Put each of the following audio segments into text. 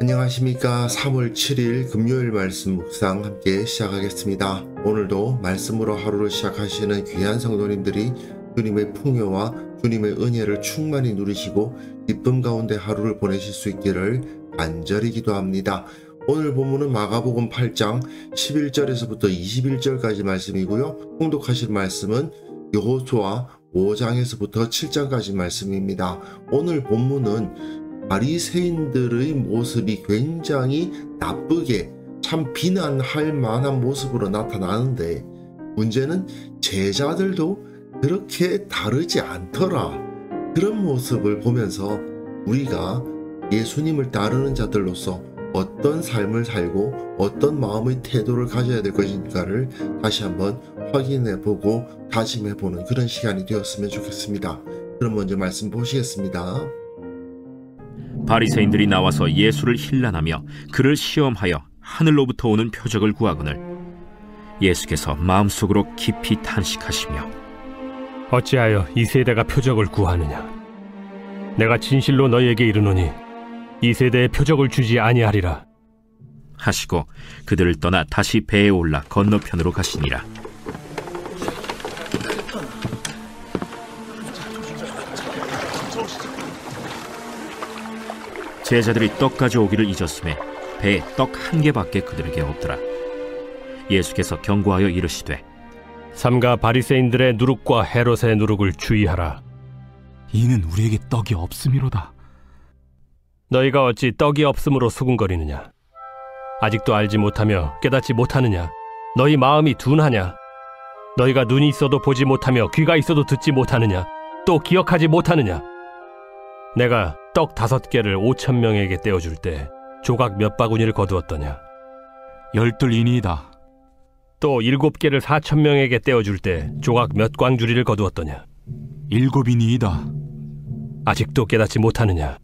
안녕하십니까. 3월 7일 금요일 말씀 묵상 함께 시작하겠습니다. 오늘도 말씀으로 하루를 시작하시는 귀한 성도님들이 주님의 풍요와 주님의 은혜를 충만히 누리시고 기쁨 가운데 하루를 보내실 수 있기를 간절히 기도합니다. 오늘 본문은 마가복음 8장 11절에서부터 21절까지 말씀이고요. 통독하실 말씀은 여호수아 5장에서부터 7장까지 말씀입니다. 오늘 본문은 바리새인들의 모습이 굉장히 나쁘게 참 비난할 만한 모습으로 나타나는데, 문제는 제자들도 그렇게 다르지 않더라. 그런 모습을 보면서 우리가 예수님을 따르는 자들로서 어떤 삶을 살고 어떤 마음의 태도를 가져야 될 것인가를 다시 한번 확인해보고 다짐해보는 그런 시간이 되었으면 좋겠습니다. 그럼 먼저 말씀 보시겠습니다. 바리새인들이 나와서 예수를 힐난하며 그를 시험하여 하늘로부터 오는 표적을 구하거늘 예수께서 마음속으로 깊이 탄식하시며 어찌하여 이 세대가 표적을 구하느냐? 내가 진실로 너희에게 이르노니 이 세대에 표적을 주지 아니하리라 하시고 그들을 떠나 다시 배에 올라 건너편으로 가시니라. 제자들이 떡 가져오기를 잊었음에 배에 떡 한 개밖에 그들에게 없더라. 예수께서 경고하여 이르시되 삼가 바리새인들의 누룩과 헤롯의 누룩을 주의하라. 이는 우리에게 떡이 없음이로다. 너희가 어찌 떡이 없음으로 수군거리느냐? 아직도 알지 못하며 깨닫지 못하느냐? 너희 마음이 둔하냐? 너희가 눈이 있어도 보지 못하며 귀가 있어도 듣지 못하느냐? 또 기억하지 못하느냐? 내가 떡 5개를 5,000명에게 떼어줄 때 조각 몇 바구니를 거두었더냐? 12이니이다. 또 7개를 4,000명에게 떼어줄 때 조각 몇 광주리를 거두었더냐? 7이니이다. 아직도 깨닫지 못하느냐?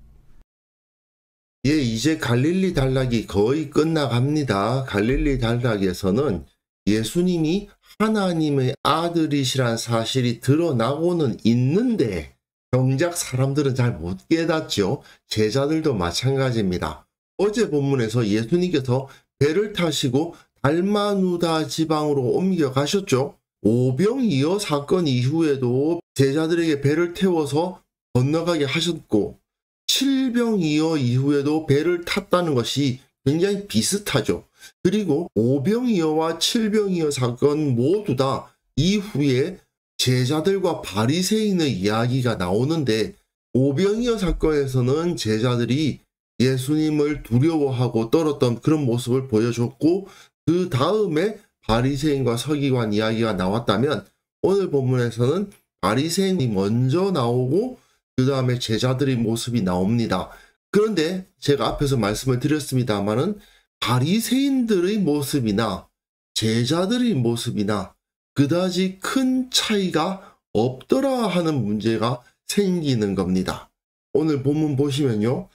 이제 갈릴리 단락이 거의 끝나갑니다. 갈릴리 단락에서는 예수님이 하나님의 아들이시란 사실이 드러나고는 있는데 정작 사람들은 잘 못 깨닫죠. 제자들도 마찬가지입니다. 어제 본문에서 예수님께서 배를 타시고 달마누다 지방으로 옮겨가셨죠. 오병이어 사건 이후에도 제자들에게 배를 태워서 건너가게 하셨고, 칠병이어 이후에도 배를 탔다는 것이 굉장히 비슷하죠. 그리고 오병이어와 칠병이어 사건 모두 다 이후에 제자들과 바리새인의 이야기가 나오는데, 오병이어 사건에서는 제자들이 예수님을 두려워하고 떨었던 그런 모습을 보여줬고, 그 다음에 바리새인과 서기관 이야기가 나왔다면, 오늘 본문에서는 바리새인이 먼저 나오고 그 다음에 제자들의 모습이 나옵니다. 그런데 제가 앞에서 말씀을 드렸습니다마는 바리새인들의 모습이나 제자들의 모습이나 그다지 큰 차이가 없더라 하는 문제가 생기는 겁니다. 오늘 본문 보시면요,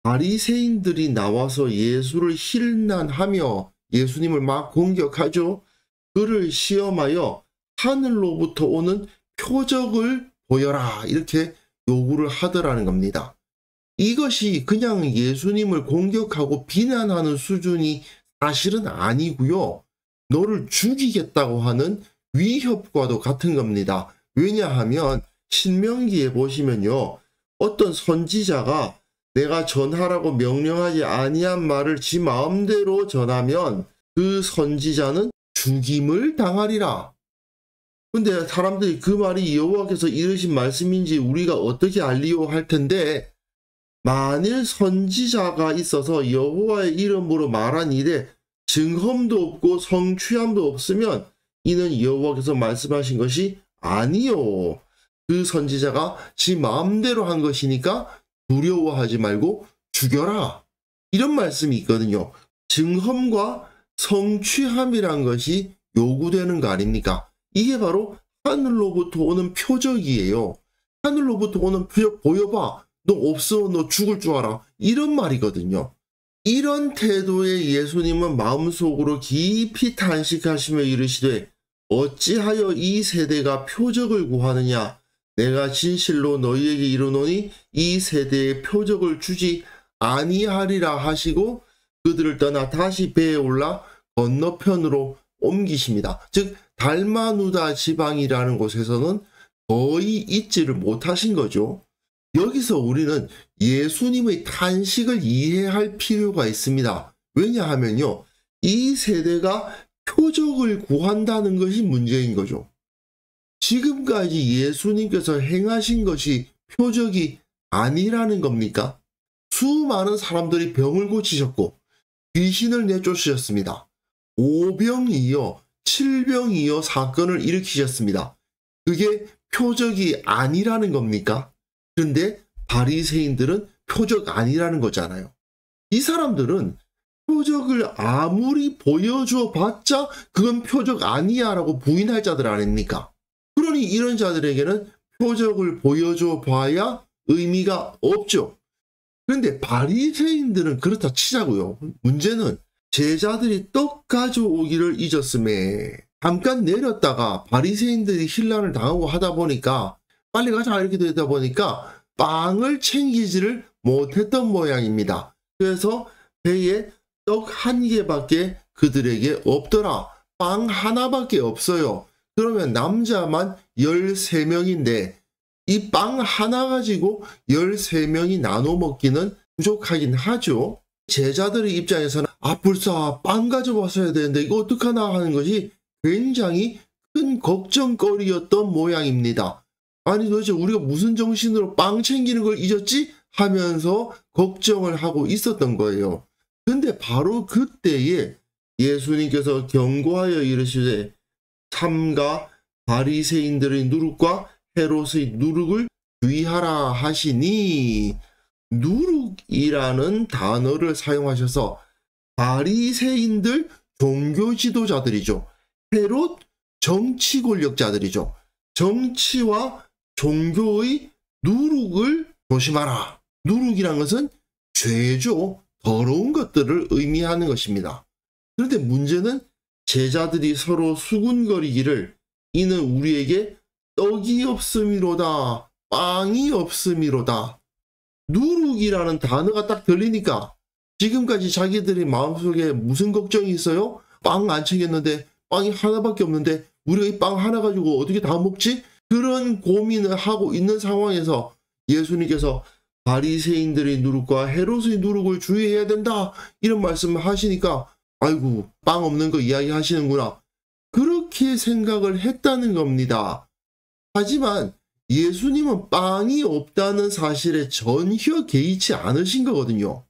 바리새인들이 나와서 예수를 힐난하며 예수님을 막 공격하죠. 그를 시험하여 하늘로부터 오는 표적을 보여라, 이렇게 요구를 하더라는 겁니다. 이것이 그냥 예수님을 공격하고 비난하는 수준이 사실은 아니고요, 너를 죽이겠다고 하는 위협과도 같은 겁니다. 왜냐하면 신명기에 보시면요, 어떤 선지자가 내가 전하라고 명령하지 아니한 말을 지 마음대로 전하면 그 선지자는 죽임을 당하리라. 근데 사람들이 그 말이 여호와께서 이르신 말씀인지 우리가 어떻게 알리요 할 텐데, 만일 선지자가 있어서 여호와의 이름으로 말한 일에 증험도 없고 성취함도 없으면 이는 여호와께서 말씀하신 것이 아니요, 그 선지자가 지 마음대로 한 것이니까 두려워하지 말고 죽여라, 이런 말씀이 있거든요. 증험과 성취함이란 것이 요구되는 거 아닙니까? 이게 바로 하늘로부터 오는 표적이에요. 하늘로부터 오는 표적 보여봐, 너 없어, 너 죽을 줄 알아, 이런 말이거든요. 이런 태도의 예수님은 마음속으로 깊이 탄식하시며 이르시되 어찌하여 이 세대가 표적을 구하느냐? 내가 진실로 너희에게 이르노니 이 세대에 표적을 주지 아니하리라 하시고 그들을 떠나 다시 배에 올라 건너편으로 옮기십니다. 즉 달마누다 지방이라는 곳에서는 거의 잊지를 못하신 거죠. 여기서 우리는 예수님의 탄식을 이해할 필요가 있습니다. 왜냐하면요, 이 세대가 표적을 구한다는 것이 문제인 거죠. 지금까지 예수님께서 행하신 것이 표적이 아니라는 겁니까? 수많은 사람들이 병을 고치셨고 귀신을 내쫓으셨습니다. 5병이어 7병이어 사건을 일으키셨습니다. 그게 표적이 아니라는 겁니까? 그런데 바리새인들은 표적 아니라는 거잖아요. 이 사람들은 표적을 아무리 보여줘 봤자 그건 표적 아니야 라고 부인할 자들 아닙니까? 그러니 이런 자들에게는 표적을 보여줘 봐야 의미가 없죠. 그런데 바리새인들은 그렇다 치자고요. 문제는 제자들이 떡 가져오기를 잊었음에 잠깐 내렸다가 바리새인들이 혼란을 당하고 하다 보니까 빨리 가자 이렇게 되다 보니까 빵을 챙기지를 못했던 모양입니다. 그래서 배에 떡 한 개밖에 그들에게 없더라. 빵 하나밖에 없어요. 그러면 남자만 13명인데 이 빵 하나 가지고 13명이 나눠 먹기는 부족하긴 하죠. 제자들의 입장에서는 불사 빵 가져왔어야 되는데 이거 어떡하나 하는 것이 굉장히 큰 걱정거리였던 모양입니다. 아니 도대체 우리가 무슨 정신으로 빵 챙기는 걸 잊었지? 하면서 걱정을 하고 있었던 거예요. 근데 바로 그때에 예수님께서 경고하여 이르시되 삼가 바리새인들의 누룩과 헤롯의 누룩을 주의하라 하시니, 누룩이라는 단어를 사용하셔서 바리새인들 종교 지도자들이죠. 헤롯 정치 권력자들이죠. 정치와 종교의 누룩을 조심하라. 누룩이란 것은 죄죠. 더러운 것들을 의미하는 것입니다. 그런데 문제는 제자들이 서로 수군거리기를 이는 우리에게 떡이 없음이로다, 빵이 없음이로다. 누룩이라는 단어가 딱 들리니까 지금까지 자기들의 마음속에 무슨 걱정이 있어요? 빵 안 챙겼는데, 빵이 하나밖에 없는데 우리가 이 빵 하나 가지고 어떻게 다 먹지? 그런 고민을 하고 있는 상황에서 예수님께서 바리새인들의 누룩과 헤롯의 누룩을 주의해야 된다 이런 말씀을 하시니까 아이고 빵 없는 거 이야기하시는구나 그렇게 생각을 했다는 겁니다. 하지만 예수님은 빵이 없다는 사실에 전혀 개의치 않으신 거거든요.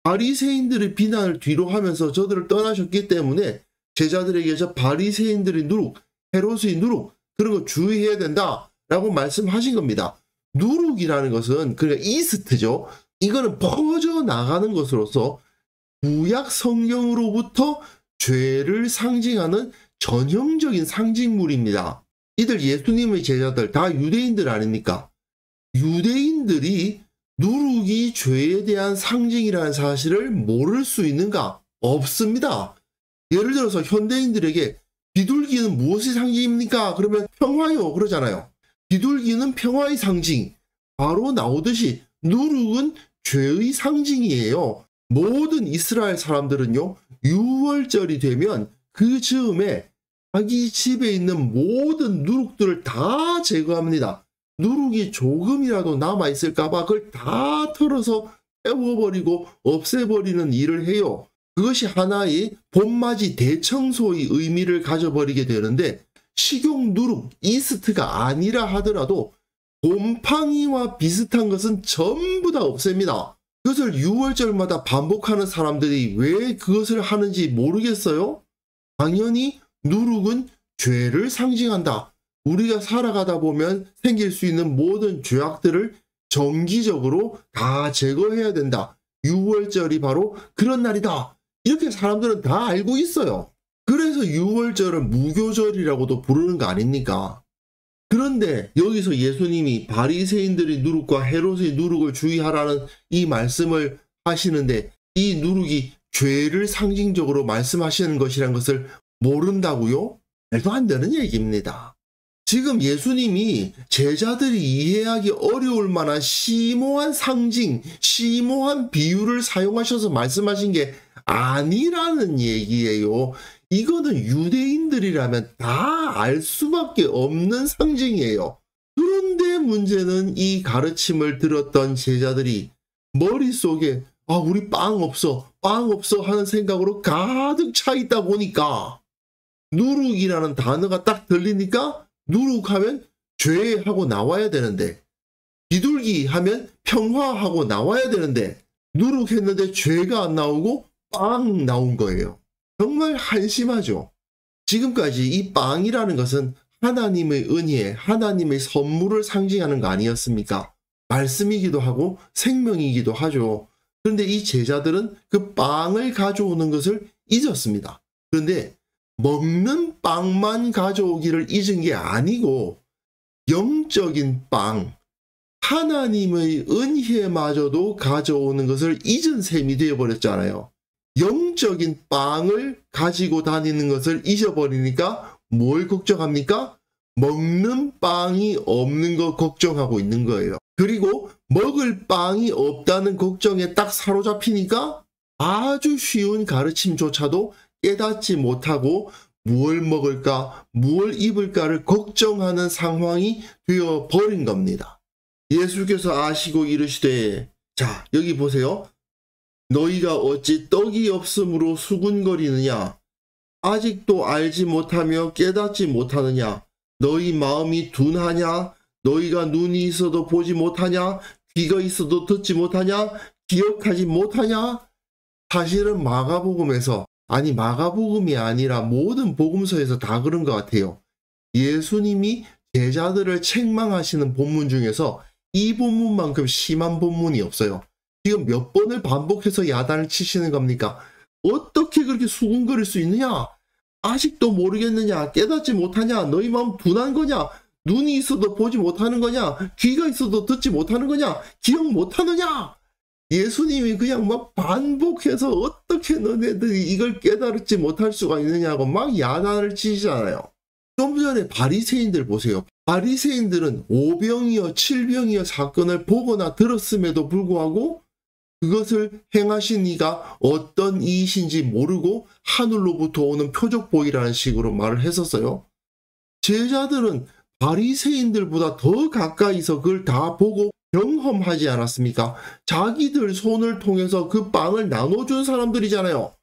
바리새인들의 비난을 뒤로 하면서 저들을 떠나셨기 때문에 제자들에게 저 바리새인들의 누룩, 헤롯의 누룩 그런 거 주의해야 된다라고 말씀하신 겁니다. 누룩이라는 것은 그러니까 이스트죠. 이거는 퍼져나가는 것으로서 구약 성경으로부터 죄를 상징하는 전형적인 상징물입니다. 이들 예수님의 제자들 다 유대인들 아닙니까? 유대인들이 누룩이 죄에 대한 상징이라는 사실을 모를 수 있는가? 없습니다. 예를 들어서 현대인들에게 비둘기는 무엇의 상징입니까? 그러면 평화요 그러잖아요. 비둘기는 평화의 상징. 바로 나오듯이 누룩은 죄의 상징이에요. 모든 이스라엘 사람들은요. 6월절이 되면 그 즈음에 자기 집에 있는 모든 누룩들을 다 제거합니다. 누룩이 조금이라도 남아있을까봐 그걸 다 털어서 태워버리고 없애버리는 일을 해요. 그것이 하나의 봄맞이 대청소의 의미를 가져버리게 되는데 식용 누룩, 이스트가 아니라 하더라도 곰팡이와 비슷한 것은 전부 다 없앱니다. 그것을 6월절마다 반복하는 사람들이 왜 그것을 하는지 모르겠어요? 당연히 누룩은 죄를 상징한다. 우리가 살아가다 보면 생길 수 있는 모든 죄악들을 정기적으로 다 제거해야 된다. 6월절이 바로 그런 날이다. 이렇게 사람들은 다 알고 있어요. 그래서 6월절을 무교절이라고도 부르는 거 아닙니까? 그런데 여기서 예수님이 바리새인들의 누룩과 헤롯의 누룩을 주의하라는 이 말씀을 하시는데 이 누룩이 죄를 상징적으로 말씀하시는 것이란 것을 모른다고요? 말도 안 되는 얘기입니다. 지금 예수님이 제자들이 이해하기 어려울 만한 심오한 상징, 심오한 비유를 사용하셔서 말씀하신 게 아니라는 얘기예요. 이거는 유대인들이라면 다 알 수밖에 없는 상징이에요. 그런데 문제는 이 가르침을 들었던 제자들이 머릿속에 우리 빵 없어 하는 생각으로 가득 차 있다 보니까 누룩이라는 단어가 딱 들리니까 누룩하면 죄 하고 나와야 되는데, 비둘기 하면 평화하고 나와야 되는데 누룩했는데 죄가 안 나오고 빵 나온 거예요. 정말 한심하죠. 지금까지 이 빵이라는 것은 하나님의 은혜, 하나님의 선물을 상징하는 거 아니었습니까? 말씀이기도 하고 생명이기도 하죠. 그런데 이 제자들은 그 빵을 가져오는 것을 잊었습니다. 그런데 먹는 빵만 가져오기를 잊은 게 아니고 영적인 빵, 하나님의 은혜마저도 가져오는 것을 잊은 셈이 되어버렸잖아요. 영적인 빵을 가지고 다니는 것을 잊어버리니까 뭘 걱정합니까? 먹는 빵이 없는 거 걱정하고 있는 거예요. 그리고 먹을 빵이 없다는 걱정에 딱 사로잡히니까 아주 쉬운 가르침조차도 깨닫지 못하고 무엇을 먹을까, 무엇을 입을까를 걱정하는 상황이 되어버린 겁니다. 예수께서 아시고 이르시되, 자, 여기 보세요. 너희가 어찌 떡이 없음으로 수군거리느냐? 아직도 알지 못하며 깨닫지 못하느냐? 너희 마음이 둔하냐? 너희가 눈이 있어도 보지 못하냐? 귀가 있어도 듣지 못하냐? 기억하지 못하냐? 사실은 마가복음에서, 아니 마가복음이 아니라 모든 복음서에서 다 그런 것 같아요. 예수님이 제자들을 책망하시는 본문 중에서 이 본문만큼 심한 본문이 없어요. 지금 몇 번을 반복해서 야단을 치시는 겁니까? 어떻게 그렇게 수군거릴 수 있느냐? 아직도 모르겠느냐? 깨닫지 못하냐? 너희 마음 둔한 거냐? 눈이 있어도 보지 못하는 거냐? 귀가 있어도 듣지 못하는 거냐? 기억 못하느냐? 예수님이 그냥 막 반복해서 어떻게 너네들이 이걸 깨달지 못할 수가 있느냐고 막 야단을 치시잖아요. 좀 전에 바리새인들 보세요. 바리새인들은 오병이어 칠병이어 사건을 보거나 들었음에도 불구하고 그것을 행하신 이가 어떤 이이신지 모르고 하늘로부터 오는 표적보이라는 식으로 말을 했었어요. 제자들은 바리새인들보다 더 가까이서 그걸 다 보고 경험하지 않았습니까? 자기들 손을 통해서 그 빵을 나눠준 사람들이잖아요.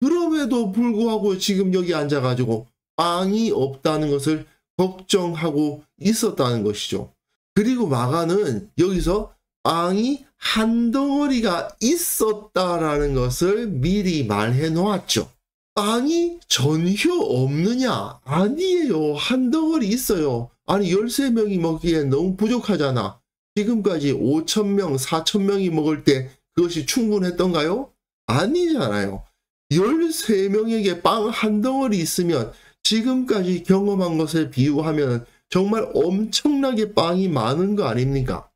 그럼에도 불구하고 지금 여기 앉아가지고 빵이 없다는 것을 걱정하고 있었다는 것이죠. 그리고 마가는 여기서 빵이 한 덩어리가 있었다라는 것을 미리 말해 놓았죠. 빵이 전혀 없느냐? 아니에요. 한 덩어리 있어요. 아니 13명이 먹기엔 너무 부족하잖아. 지금까지 5,000명, 4,000명이 먹을 때 그것이 충분했던가요? 아니잖아요. 13명에게 빵 한 덩어리 있으면 지금까지 경험한 것에 비유하면 정말 엄청나게 빵이 많은 거 아닙니까?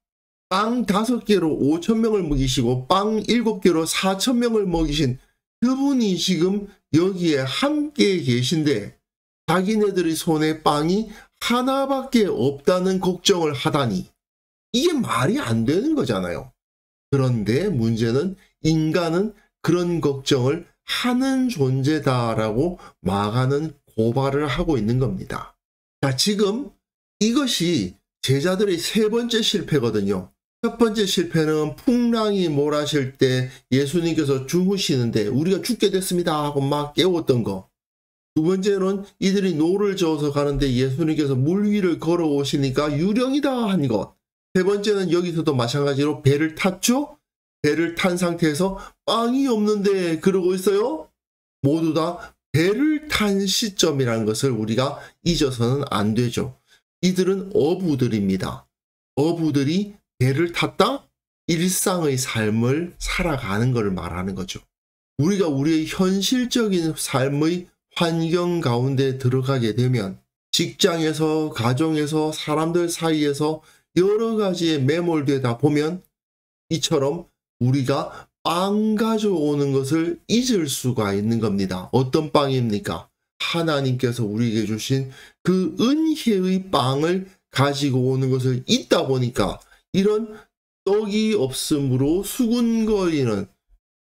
빵 5개로 5,000명을 먹이시고 빵 7개로 4,000명을 먹이신 그분이 지금 여기에 함께 계신데 자기네들의 손에 빵이 하나밖에 없다는 걱정을 하다니 이게 말이 안 되는 거잖아요. 그런데 문제는 인간은 그런 걱정을 하는 존재다라고 마가는 고발을 하고 있는 겁니다. 자, 지금 이것이 제자들의 세 번째 실패거든요. 첫 번째 실패는 풍랑이 몰아칠 때 예수님께서 주무시는데 우리가 죽게 됐습니다 하고 막 깨웠던 거. 두 번째는 이들이 노를 저어서 가는데 예수님께서 물 위를 걸어오시니까 유령이다 한 것. 세 번째는 여기서도 마찬가지로 배를 탔죠? 배를 탄 상태에서 빵이 없는데 그러고 있어요? 모두 다 배를 탄 시점이라는 것을 우리가 잊어서는 안 되죠. 이들은 어부들입니다. 어부들이 배를 탔다? 일상의 삶을 살아가는 것을 말하는 거죠. 우리가 우리의 현실적인 삶의 환경 가운데 들어가게 되면 직장에서, 가정에서, 사람들 사이에서 여러 가지에 매몰되다 보면 이처럼 우리가 빵 가져오는 것을 잊을 수가 있는 겁니다. 어떤 빵입니까? 하나님께서 우리에게 주신 그 은혜의 빵을 가지고 오는 것을 잊다 보니까 이런 떡이 없으므로 수군거리는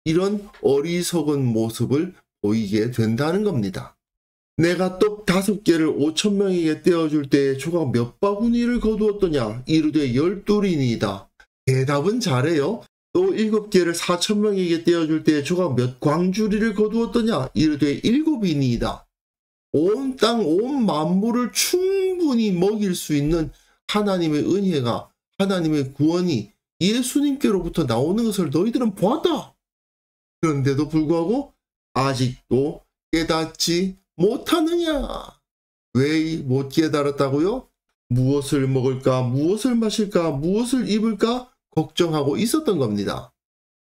이런 어리석은 모습을 보이게 된다는 겁니다. 내가 떡 5개를 5,000명에게 떼어줄 때에 조각 몇 바구니를 거두었더냐? 이르되 12이니이다. 대답은 잘해요. 또 7개를 4,000명에게 떼어줄 때에 조각 몇 광주리를 거두었더냐? 이르되 7이니이다. 온 땅, 온 만물을 충분히 먹일 수 있는 하나님의 은혜가, 하나님의 구원이 예수님께로부터 나오는 것을 너희들은 보았다. 그런데도 불구하고 아직도 깨닫지 못하느냐? 왜 못 깨달았다고요? 무엇을 먹을까, 무엇을 마실까, 무엇을 입을까 걱정하고 있었던 겁니다.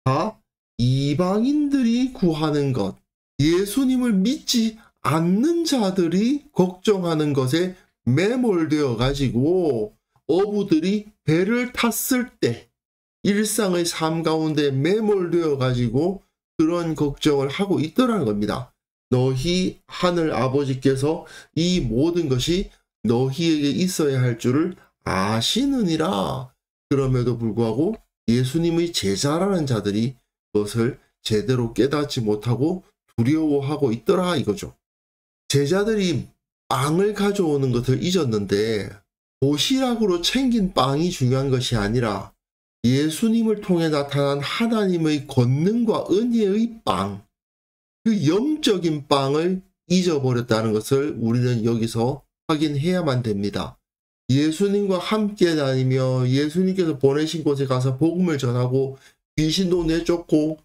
다 이방인들이 구하는 것, 예수님을 믿지 않는 자들이 걱정하는 것에 매몰되어 가지고 어부들이 배를 탔을 때 일상의 삶 가운데 매몰되어 가지고 그런 걱정을 하고 있더라는 겁니다. 너희 하늘 아버지께서 이 모든 것이 너희에게 있어야 할 줄을 아시느니라. 그럼에도 불구하고 예수님의 제자라는 자들이 그것을 제대로 깨닫지 못하고 두려워하고 있더라 이거죠. 제자들이 빵을 가져오는 것을 잊었는데 도시락으로 챙긴 빵이 중요한 것이 아니라 예수님을 통해 나타난 하나님의 권능과 은혜의 빵, 그 영적인 빵을 잊어버렸다는 것을 우리는 여기서 확인해야만 됩니다. 예수님과 함께 다니며 예수님께서 보내신 곳에 가서 복음을 전하고 귀신도 내쫓고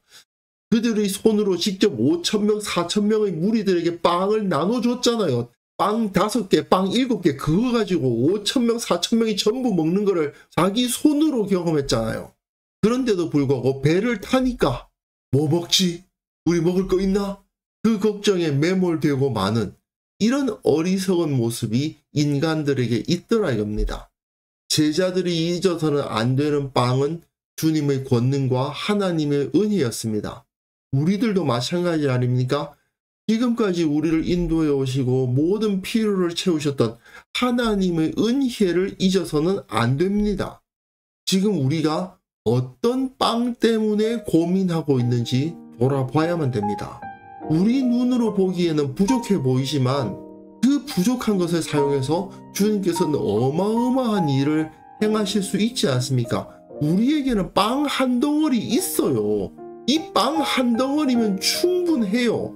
그들의 손으로 직접 5,000명, 4,000명의 무리들에게 빵을 나눠줬잖아요. 빵 5개, 빵 7개 그거 가지고 5,000명, 4,000명이 전부 먹는 거를 자기 손으로 경험했잖아요. 그런데도 불구하고 배를 타니까 뭐 먹지? 우리 먹을 거 있나? 그 걱정에 매몰되고 마는 이런 어리석은 모습이 인간들에게 있더라 이겁니다. 제자들이 잊어서는 안 되는 빵은 주님의 권능과 하나님의 은혜였습니다. 우리들도 마찬가지 아닙니까? 지금까지 우리를 인도해 오시고 모든 필요를 채우셨던 하나님의 은혜를 잊어서는 안 됩니다. 지금 우리가 어떤 빵 때문에 고민하고 있는지 돌아봐야만 됩니다. 우리 눈으로 보기에는 부족해 보이지만 그 부족한 것을 사용해서 주님께서는 어마어마한 일을 행하실 수 있지 않습니까? 우리에게는 빵 한 덩어리 있어요. 이 빵 한 덩어리면 충분해요.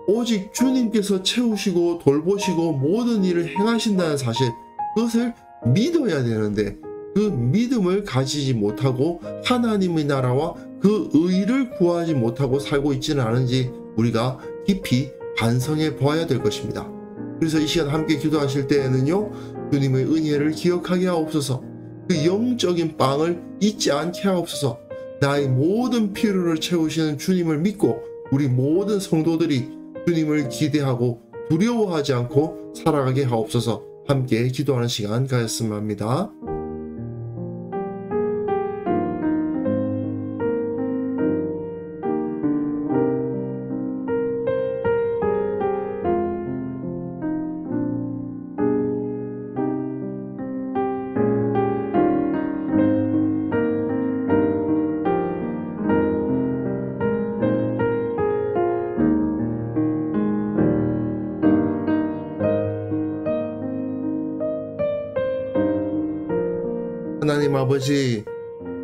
오직 주님께서 채우시고 돌보시고 모든 일을 행하신다는 사실, 그것을 믿어야 되는데 그 믿음을 가지지 못하고 하나님의 나라와 그 의를 구하지 못하고 살고 있지는 않은지 우리가 깊이 반성해 보아야 될 것입니다. 그래서 이 시간 함께 기도하실 때에는요, 주님의 은혜를 기억하게 하옵소서, 그 영적인 빵을 잊지 않게 하옵소서, 나의 모든 필요를 채우시는 주님을 믿고 우리 모든 성도들이 주님을 기대하고 두려워하지 않고 살아가게 하옵소서. 함께 기도하는 시간 가졌으면 합니다. 하나님 아버지,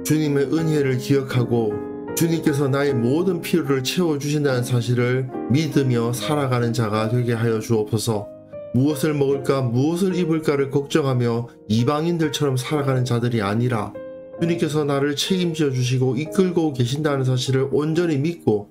주님의 은혜를 기억하고 주님께서 나의 모든 필요를 채워주신다는 사실을 믿으며 살아가는 자가 되게 하여 주옵소서. 무엇을 먹을까 무엇을 입을까를 걱정하며 이방인들처럼 살아가는 자들이 아니라 주님께서 나를 책임져 주시고 이끌고 계신다는 사실을 온전히 믿고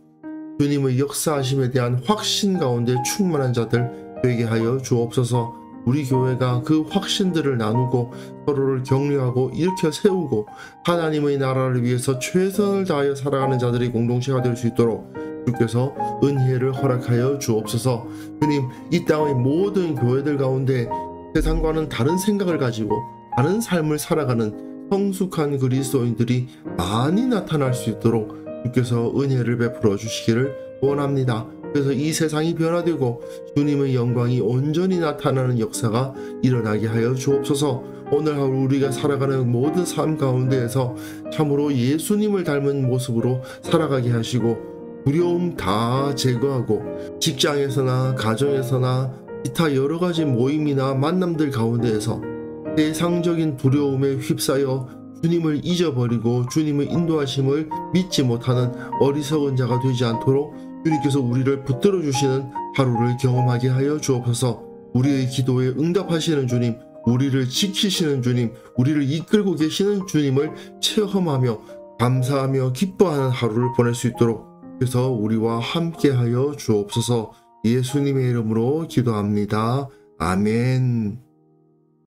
주님의 역사하심에 대한 확신 가운데 충만한 자들 되게 하여 주옵소서. 우리 교회가 그 확신들을 나누고 서로를 격려하고 일으켜 세우고 하나님의 나라를 위해서 최선을 다하여 살아가는 자들의 공동체가 될 수 있도록 주께서 은혜를 허락하여 주옵소서. 주님, 이 땅의 모든 교회들 가운데 세상과는 다른 생각을 가지고 다른 삶을 살아가는 성숙한 그리스도인들이 많이 나타날 수 있도록 주께서 은혜를 베풀어 주시기를 원합니다. 그래서 이 세상이 변화되고 주님의 영광이 온전히 나타나는 역사가 일어나게 하여 주옵소서. 오늘 하루 우리가 살아가는 모든 삶 가운데에서 참으로 예수님을 닮은 모습으로 살아가게 하시고 두려움 다 제거하고 직장에서나 가정에서나 기타 여러 가지 모임이나 만남들 가운데에서 세상적인 두려움에 휩싸여 주님을 잊어버리고 주님의 인도하심을 믿지 못하는 어리석은 자가 되지 않도록 주님께서 우리를 붙들어 주시는 하루를 경험하게 하여 주옵소서. 우리의 기도에 응답하시는 주님, 우리를 지키시는 주님, 우리를 이끌고 계시는 주님을 체험하며 감사하며 기뻐하는 하루를 보낼 수 있도록 그래서 우리와 함께하여 주옵소서. 예수님의 이름으로 기도합니다. 아멘.